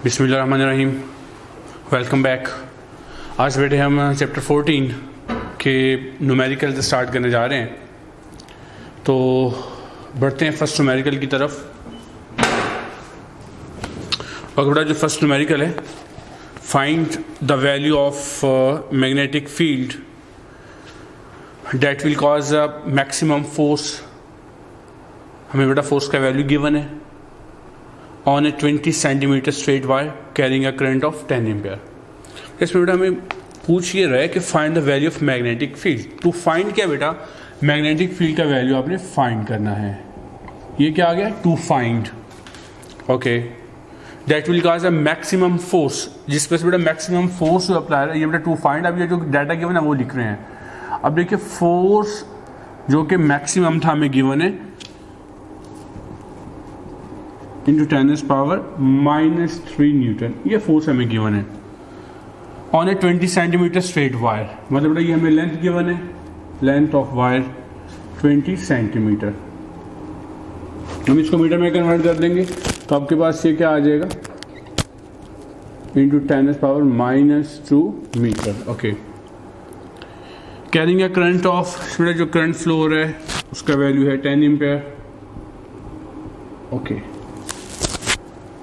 बिस्मिल्लाहिर्रहमानिर्रहीम। Welcome back. आज बैठे हम चैप्टर 14 के न्यूमेरिकल से स्टार्ट करने जा रहे हैं। तो बढ़ते हैं फर्स्ट न्यूमेरिकल की तरफ। और बड़ा जो फर्स्ट न्यूमेरिकल है, find the value of magnetic field that will cause a maximum force. हमें बेटा फोर्स का वैल्यू गिवन है on a 20 centimetre straight wire carrying a current of 10 ampere. इसमें बेटा हमें पूछ ये रहा है कि find the value of magnetic field. To find क्या बेटा, मैग्नेटिक फील्ड का वैल्यू आपने फाइंड करना है। ये क्या आ गया, to find. Okay, that will cause a maximum force, जिस पर बेटा मैक्सिमम फोर्स जो अप्लाई है, ये बेटा टू फाइंड। अब ये जो डाटा गिवन है वो लिख रहे हैं। अब देखिए फोर्स जो कि मैक्सिमम था हमें गिवन है इंटू 10 पावर -3 न्यूटन, ये फोर्स हमें गिवन है on a 20 centimetre straight wire. मतलब ये हमें लेंथ गिवन है, लेंथ ऑफ वायर 20 सेंटीमीटर। हम इसको मीटर में कन्वर्ट कर देंगे तो आपके पास ये क्या आ जाएगा, into 10 power -2 metre. Okay, carrying a current of, जो करंट फ्लो हो रहा है उसका वैल्यू है 10 एम्पियर। ओके,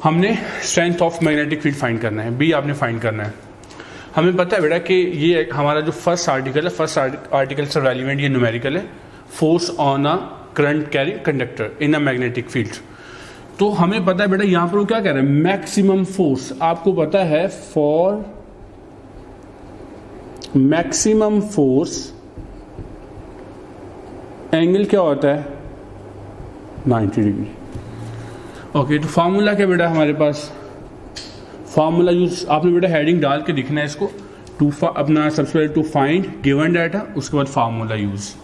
हमने strength of magnetic field find करना है, बी आपने फाइंड करना है। हमें पता है बेटा कि ये हमारा जो फर्स्ट आर्टिकल है, फर्स्ट आर्टिकल से रेलिवेंट ये न्यूमेरिकल है, force on a current carrying conductor in a magnetic field. तो हमें पता है बेटा यहां पर वो क्या कह रहे हैं, मैक्सिमम फोर्स। आपको पता है फॉर मैक्सिमम फोर्स एंगल क्या होता है, 90 डिग्री। ओके, तो फार्मूला क्या बेटा हमारे पास, फार्मूला यूज आपने बेटा हेडिंग डाल के लिखना है इसको। अपना सबसे पहले टू फाइंड गिवन डाटा, उसके बाद फार्मूला यूज।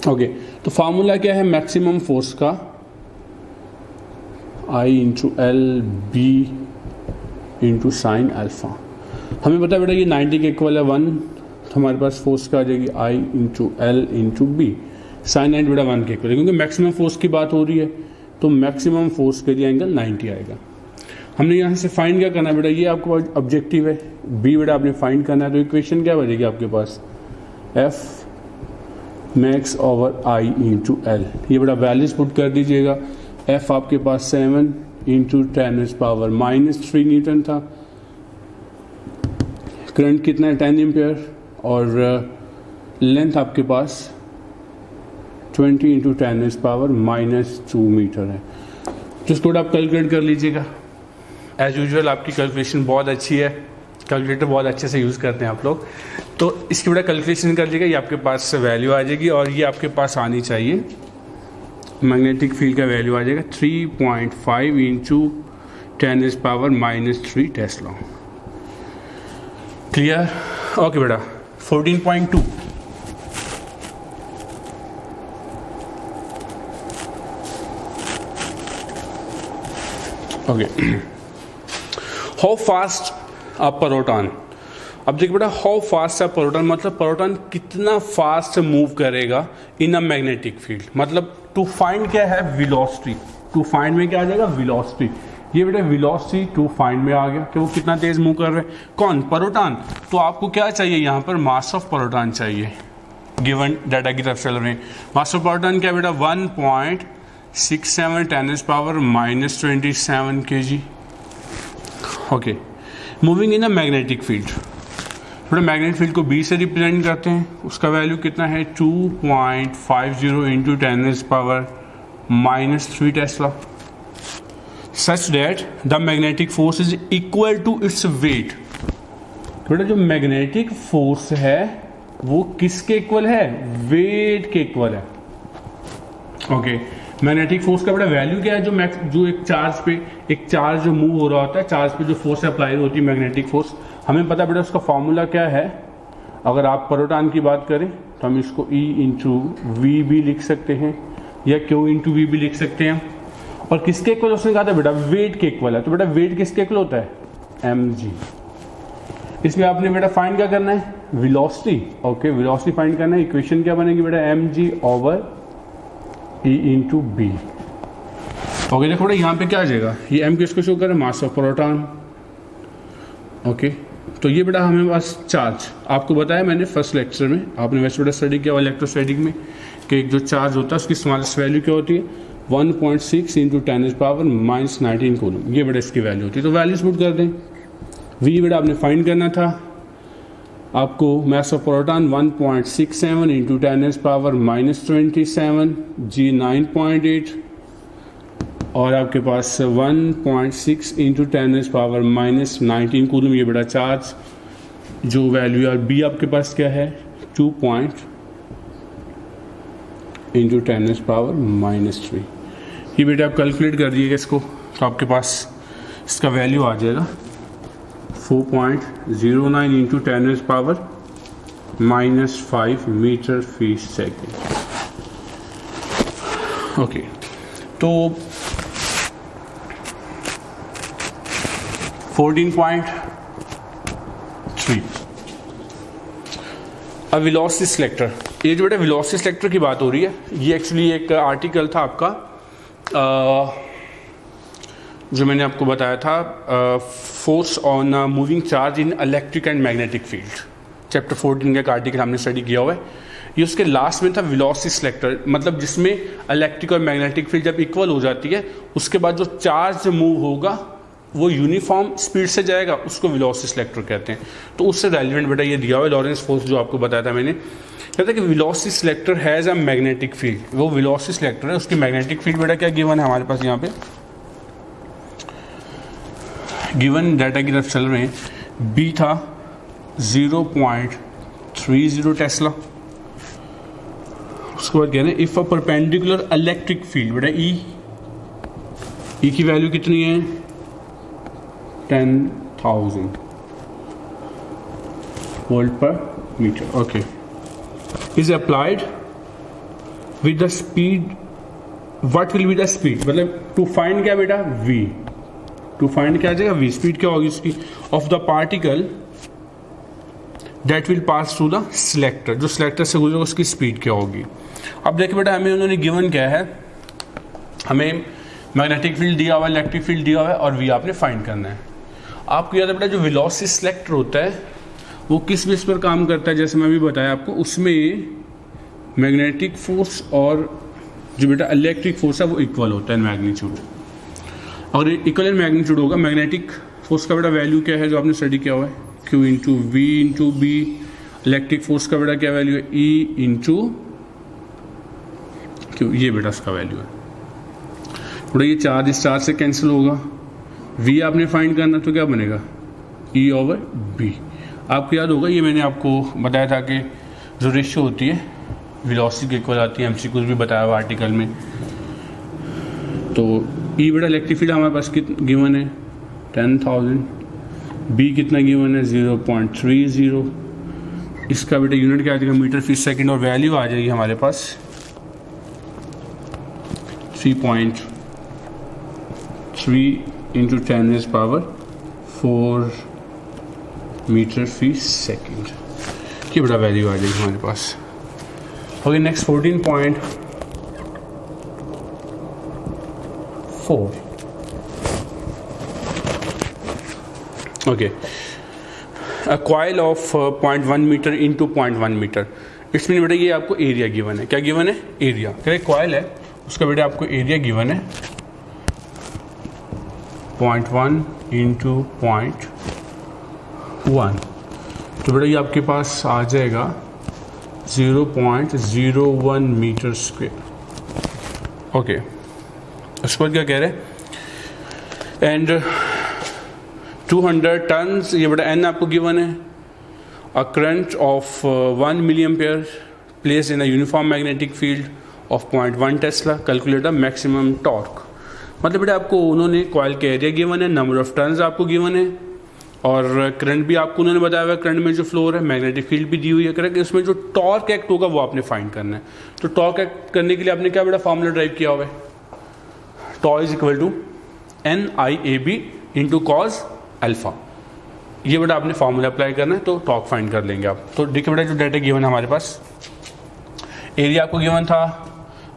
ओके, तो फार्मूला क्या है मैक्सिमम फोर्स का, I into L B into sine alpha. हमें पता है बेटा ये 90 के इक्वल है 1, तो हमारे पास फोर्स का आ जाएगी I into L into B. Sine 90 बेटा 1 के इक्वल है, क्योंकि मैक्सिमम फोर्स की बात हो रही है, तो मैक्सिमम फोर्स के लिए एंगल 90 आएगा। हमने यहाँ से फाइंड क्या करना है बेटा, ये आपको ऑब्जेक्टिव है, बी बेटा आपने फाइंड करना है। तो इक्वेशन क्या बनेगी आपके पास, F max over I into L. ये बेटा वैल्यूज पुट कर दीजिएगा। एफ आपके पास 7 इंटू 10 पावर -3 न्यूटन था। करंट कितना है 10 एम्पियर, और लेंथ आपके पास 20 इंटू 10 पावर -2 मीटर है। तो इसको आप कैलकुलेट कर लीजिएगा। एज यूजुअल आपकी कैलकुलेशन बहुत अच्छी है, कैलकुलेटर बहुत अच्छे से यूज़ करते हैं आप लोग। तो इसकी बड़ा कैलकुलेशन कर लीजिएगा, ये आपके पास वैल्यू आ जाएगी, और ये आपके पास आनी चाहिए, मैग्नेटिक फील्ड का वैल्यू आ जाएगा 3.5 into 10 power -3 Tesla. Clear? Okay बेटा, 14.2 okay, how fast a proton. अब देखिए बेटा, हाउ फास्ट अ प्रोटॉन मतलब प्रोटॉन कितना फास्ट मूव करेगा इन अ मैग्नेटिक फील्ड। मतलब टू फाइंड क्या है, वेलोसिटी। टू फाइंड में क्या आ जाएगा, वेलोसिटी। ये बेटा वेलोसिटी टू फाइंड में आ गया कि वो कितना तेज मूव कर रहे हैं, कौन, प्रोटॉन। तो आपको क्या चाहिए यहाँ पर, मास ऑफ प्रोटॉन चाहिए, गिवन डाटा की तरफ चल रहे हैं। मास ऑफ प्रोटॉन क्या बेटा, 1.67 10 power -27 kg। Okay, moving in a magnetic field. थोड़ा मैग्नेटिक फील्ड को बी से रिप्रेजेंट करते हैं, उसका वैल्यू कितना है 2.50 into 10 power -3 tesla, such that the magnetic force is equal to its weight. थोड़ा जो मैग्नेटिक फोर्स है वो किसके इक्वल है, वेट के इक्वल है। ओके, मैग्नेटिक फोर्स का बड़ा वैल्यू क्या है, जो एक चार्ज पे, एक चार्ज जो मूव हो रहा होता है, चार्ज पे जो फोर्स अप्लाई होती है मैग्नेटिक फोर्स, हमें पता बेटा उसका फॉर्मूला क्या है। अगर आप प्रोटॉन की बात करें तो हम इसको E इंटू वी भी लिख सकते हैं, या Q इंटू वी भी लिख सकते हैं। और किसके इक्वल उसने कहा था बेटा, वेट के इक्वल है। तो बेटा वेट किसके इक्वल होता है, mg। इसमें आपने बेटा फाइंड क्या करना है, वेलोसिटी। ओके, वेलोसिटी फाइंड करना है। इक्वेशन क्या बनेगी बेटा, mg over E into B. Okay, देखो बेटा यहाँ पे क्या आ जाएगा, ये m किसको शो कर रहा है, मास ऑफ प्रोटॉन। ओके तो ये बेटा हमें पास चार्ज आपको बताया मैंने फर्स्ट लेक्चर में, आपने वैसे बेटा स्टडी किया हुआ इलेक्ट्रोस्टैटिक में कि एक जो चार्ज होता है उसकी स्मॉलेस्ट वैल्यू क्या होती है 1.6 इंटू 10⁻⁻19 कूलम, ये बेटा इसकी वैल्यू होती है। तो वैल्यूज पुट कर दें। वी बेटा आपने फाइंड करना था, आपको मास ऑफ प्रोटॉन 1.67 इंटू 10⁻⁻27, जी 9.8 और आपके पास 1.6 इंटू 10⁻⁻19 कूलम, ये बेटा चार्ज जो वैल्यू है। बी आपके पास क्या है 2 इंटू 10⁻⁻3, ये बेटा आप कैलकुलेट कर दिएगा इसको तो आपके पास इसका वैल्यू आ जाएगा 4.09 इंटू 10⁻⁻5 मीटर फी सेकेंड। ओके तो 14.3 अब वेलोसिटी सिलेक्टर, ये जो बेटा वेलोसिटी सिलेक्टर की बात हो रही है, ये एक्चुअली एक आर्टिकल था आपका जो मैंने आपको बताया था, force on moving charge in electric and magnetic field, chapter 14 का एक आर्टिकल हमने स्टडी किया हुआ है। ये उसके लास्ट में था वेलोसिटी सिलेक्टर, मतलब जिसमें इलेक्ट्रिक और मैग्नेटिक फील्ड जब इक्वल हो जाती है उसके बाद जो चार्ज मूव होगा वो यूनिफॉर्म स्पीड से जाएगा, उसको वेलोसिटी सिलेक्टर कहते हैं। तो उससे रेलिवेंट बेटा ये दिया हुआ है लॉरेंस फोर्स जो आपको बताया था मैंने, कहता है कि velocity selector has a magnetic field, वो वेलोसिटी सिलेक्टर है, उसकी मैग्नेटिक फील्ड बेटा क्या गिवन है हमारे पास यहाँ पे गिवन डाटा की तरफ चल रहे हैं। बी था 0.30 टेस्ला, उसके बाद कह रहे हैं if a perpendicular electric field बेटा ई की वैल्यू कितनी है 10,000 volt per metre, okay, is applied with the speed, what will be the speed, मतलब टू फाइंड क्या बेटा v, टू फाइंड क्या आ जाएगा v, स्पीड क्या होगी उसकी of the particle that will pass through the selector, जो सिलेक्टर से गुजरेगा उसकी स्पीड क्या होगी। अब देखिए बेटा हमें उन्होंने गिवन क्या है, हमें मैग्नेटिक फील्ड दिया हुआ है, इलेक्ट्रिक फील्ड दिया हुआ है और v आपने फाइंड करना है। आपको याद है बेटा जो वेलोसिटी सिलेक्टर होता है वो किस बेस पर काम करता है, जैसे मैं अभी बताया आपको, उसमें मैग्नेटिक फोर्स और जो बेटा इलेक्ट्रिक फोर्स है वो इक्वल होता है मैग्नीट्यूड। अगर इक्वल मैग्नीट्यूड होगा, मैग्नेटिक फोर्स का बेटा वैल्यू क्या है जो आपने स्टडी किया हुआ है Q into v into B, electric force का बेटा क्या वैल्यू है E इंटू Q, ये बेटा उसका वैल्यू है। थोड़ा ये चार्ज इस चार्ज से कैंसिल होगा, V आपने फाइंड करना तो क्या बनेगा E ओवर B। आपको याद होगा ये मैंने आपको बताया था कि जो रेशियो होती है वेलोसिटी के इक्वल आती है, MCQ भी बताया हुआ आर्टिकल में। तो E बेटा इलेक्ट्रिक फील्ड हमारे पास कितना गिवन है 10,000, B कितना गिवन है 0.30, इसका बेटा यूनिट क्या आ जाएगा मीटर फी सेकेंड और वैल्यू आ जाएगी हमारे पास 3.3 इंटू 10⁻⁴ मीटर फी सेकेंड, ये बड़ा वैल्यू आ जाएगी हमारे पास। Okay next 14.4, okay a coil of 0.1 metre into 0.1 metre, इसमें बेटा ये आपको एरिया गिवन है, क्या गिवन है एरिया, क्या कॉइल है उसका बेटा आपको एरिया गिवन है 0.1 इंटू 0.1, तो बेटा ये आपके पास आ जाएगा 0.01 मीटर स्क्वेयर। ओके उसके बाद क्या कह रहे हैं एंड 200 टन्स, ये बेटा एन आपको गिवन है, a current of 1 milliampere place in a uniform magnetic field of 0.1 tesla, calculate the maximum torque. मतलब बेटा आपको उन्होंने कॉइल के एरिया गिवन है, नंबर ऑफ टर्न्स आपको गिवन है और करंट भी आपको उन्होंने बताया हुआ है, करंट में जो फ्लो है, मैग्नेटिक फील्ड भी दी हुई है, करेक्ट। इसमें जो टॉर्क एक्ट होगा वो आपने फाइंड करना है। तो टॉर्क एक्ट करने के लिए आपने क्या बेटा फार्मूला ड्राइव किया हुआ है, tau is equal to NIAB into cos alpha, ये बेटा आपने फार्मूला अप्लाई करना है तो टॉर्क फाइंड कर लेंगे आप। तो देखिए बेटा जो डाटा गिवन है हमारे पास, एरिया आपको गिवन था,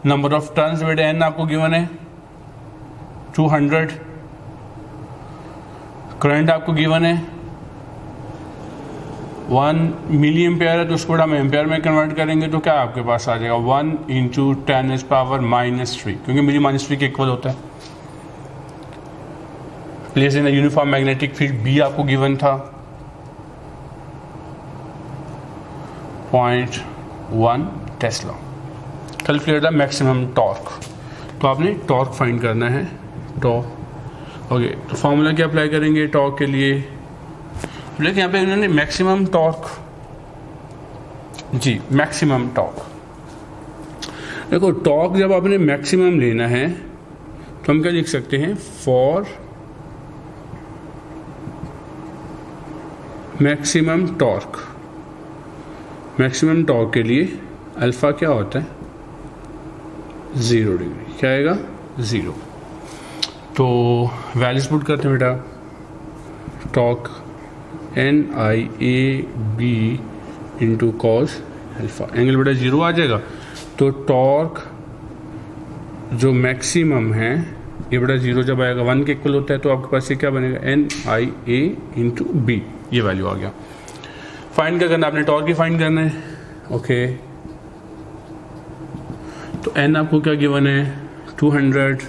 नंबर ऑफ टर्न्स बेटा N आपको गिवन है 200, करंट आपको गिवन है 1 मिली एम्पेयर है तो उसको हम एम्पेयर में कन्वर्ट करेंगे तो क्या आपके पास आ जाएगा 1 इंटू 10⁻⁻3, क्योंकि मिली -3 के इक्वल होता है। Place in uniform magnetic field B आपको गिवन था 0.1 tesla. Calculate the maximum torque, तो आपने टॉर्क फाइंड करना है, टॉर्क। ओके, तो फॉर्मूला क्या अप्लाई करेंगे टॉर्क के लिए, लेकिन यहाँ पे उन्होंने मैक्सिमम टॉर्क, जी मैक्सिमम टॉर्क। देखो टॉर्क जब आपने मैक्सिमम लेना है तो हम क्या लिख सकते हैं, for maximum torque. Maximum torque के लिए अल्फा क्या होता है 0 डिग्री, क्या आएगा 0। तो वैल्यूज पुट करते हैं बेटा, torque NIAB into cos alpha, angle बेटा 0 आ जाएगा। तो टॉर्क जो मैक्सिमम है ये बेटा 0 जब आएगा 1 के इक्वल होता है, तो आपके पास ये क्या बनेगा NIA इंटू B, ये वैल्यू आ गया। फाइंड क्या करना है, आपने टॉर्क ही फाइंड करना है। ओके, तो N आपको क्या गिवन है 200,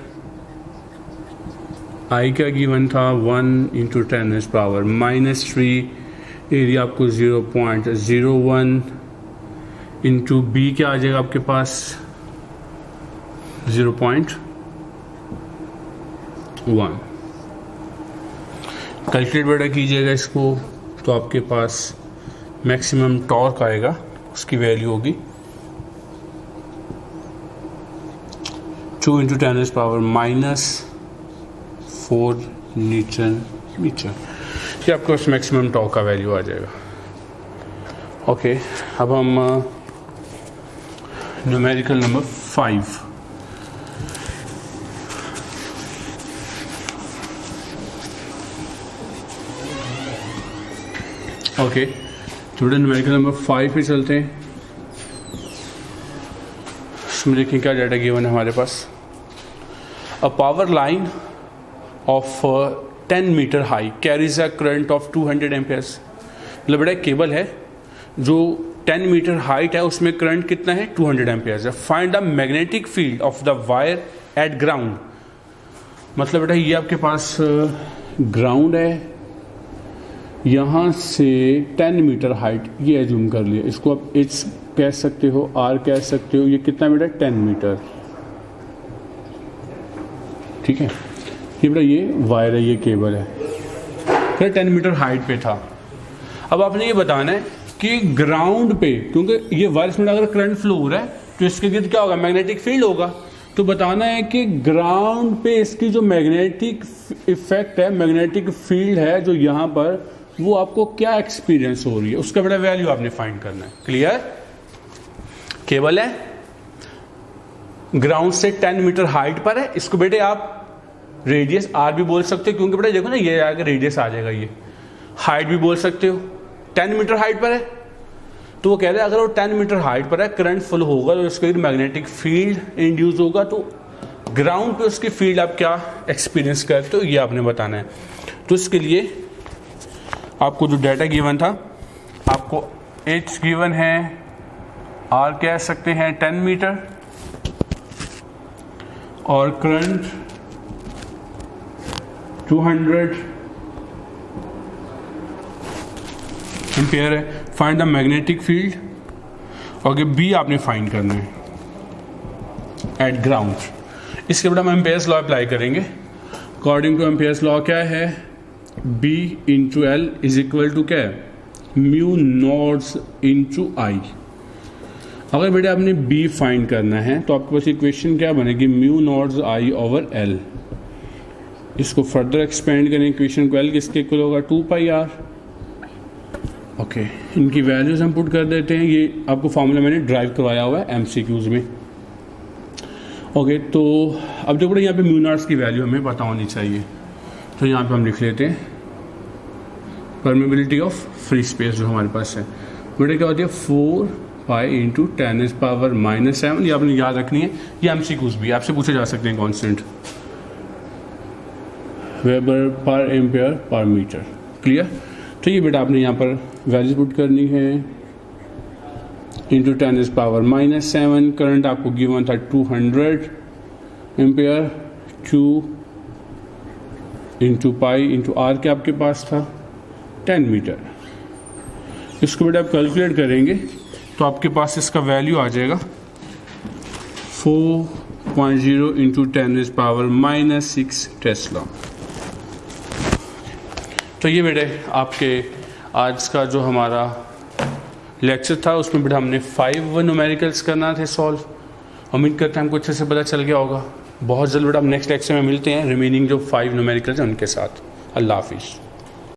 I क्या गिवन था 1 इंटू 10⁻⁻3, एरिया आपको 0.01 इंटू B क्या आ जाएगा आपके पास 0.1। कैलकुलेट बेटा कीजिएगा इसको, तो आपके पास मैक्सिमम टॉर्क आएगा, उसकी वैल्यू होगी 2 इंटू 10⁻⁻4 न्यूटन मीटर, ये आपको उस मैक्सिमम टॉर्क का वैल्यू आ जाएगा। ओके, अब हम numerical number 5, okay student numerical number 5 पे चलते हैं। इसमें देखिए क्या डाटा गिवन है हमारे पास, a power line of 10 metre high carries a current of 200 amperes. मतलब बेटा केबल है जो 10 मीटर हाइट है, उसमें करंट कितना है 200 एम्पेयर्स है। Find the magnetic field of the wire eight ground. मतलब बेटा ये आपके पास ग्राउंड है, यहाँ से 10 मीटर हाइट ये एज्यूम कर लिया, इसको आप H कह सकते हो, R कह सकते हो, ये कितना बेटा 10 मीटर, ठीक है। ये बेटा ये वायर है, ये केबल है, फिर 10 मीटर हाइट पे था। अब आपने ये बताना है कि ग्राउंड पे, क्योंकि ये वायर में अगर करंट फ्लो हो रहा है तो इसके गिर्द क्या होगा मैग्नेटिक फील्ड होगा, तो बताना है कि ग्राउंड पे इसकी जो मैग्नेटिक इफेक्ट है, मैग्नेटिक फील्ड है जो यहाँ पर, वो आपको क्या एक्सपीरियंस हो रही है, उसका बड़ा वैल्यू आपने फाइंड करना है। क्लियर, केबल है, ग्राउंड से 10 मीटर हाइट पर है, इसको बेटे आप रेडियस R भी बोल सकते हो, क्योंकि बेटा देखो ना ये आगे रेडियस आ जाएगा, ये हाइट भी बोल सकते हो, 10 मीटर हाइट पर है। तो वो कह रहे हैं अगर वो 10 मीटर हाइट पर है, करंट फुल होगा तो उसके मैग्नेटिक फील्ड इंड्यूस होगा, तो ग्राउंड पे उसकी फील्ड आप क्या एक्सपीरियंस करते हो ये आपने बताना है। तो इसके लिए आपको जो डाटा गिवन था, आपको H गिवन है, R कह सकते हैं 10 मीटर, और करंट 200 एम्पेयर है। फाइंड द मैग्नेटिक फील्ड, और B आपने फाइंड करना है एट ग्राउंड। इसके बाद हम एम्पेयर्स लॉ अप्लाई करेंगे। अकॉर्डिंग टू एम्पेयर्स लॉ क्या है, B into L is equal to क्या है म्यू नॉट्स इंटू I। अगर बेटा आपने B फाइंड करना है तो आपके पास इक्वेशन क्या बनेगी, mu naughts I over L। इसको फर्दर एक्सपेंड करें इक्वेशन को, L किसके इक्वल होगा 2πr। ओके, इनकी वैल्यूज हम पुट कर देते हैं, ये आपको फॉर्मूला मैंने ड्राइव करवाया हुआ है MCQs में। ओके, तो अब देखो यहाँ पे म्यू नॉट्स की वैल्यू हमें पता होनी चाहिए, तो यहाँ पे हम लिख लेते हैं परमेबिलिटी ऑफ फ्री स्पेस जो हमारे पास है, बेटा क्या होती है 4π इंटू 10⁻⁻7। ये आपने याद रखनी है, ये MCQs भी आपसे पूछे जा सकते हैं, constant weber per ampere per metre. Clear, तो ये बेटा आपने यहाँ पर वैल्यू पुट करनी है इंटू 10⁻⁻⁷। करंट आपको गिवन था 200 ampere, Q into pi into R के आपके पास था 10 मीटर। इसको बेटा आप कैलकुलेट करेंगे तो आपके पास इसका वैल्यू आ जाएगा 4.0 इंटू 10⁻⁻6 टेस्ला। तो ये बेटे आपके आज का जो हमारा लेक्चर था उसमें बेटा हमने 5 न्यूमेरिकल्स करना थे सॉल्व। उम्मीद करते हैं हमको अच्छे से पता चल गया होगा। बहुत जल्द बेटा हम नेक्स्ट लेक्चर में मिलते हैं रिमेनिंग जो 5 न्यूमेरिकल्स हैं उनके साथ। अल्लाह हाफिज़।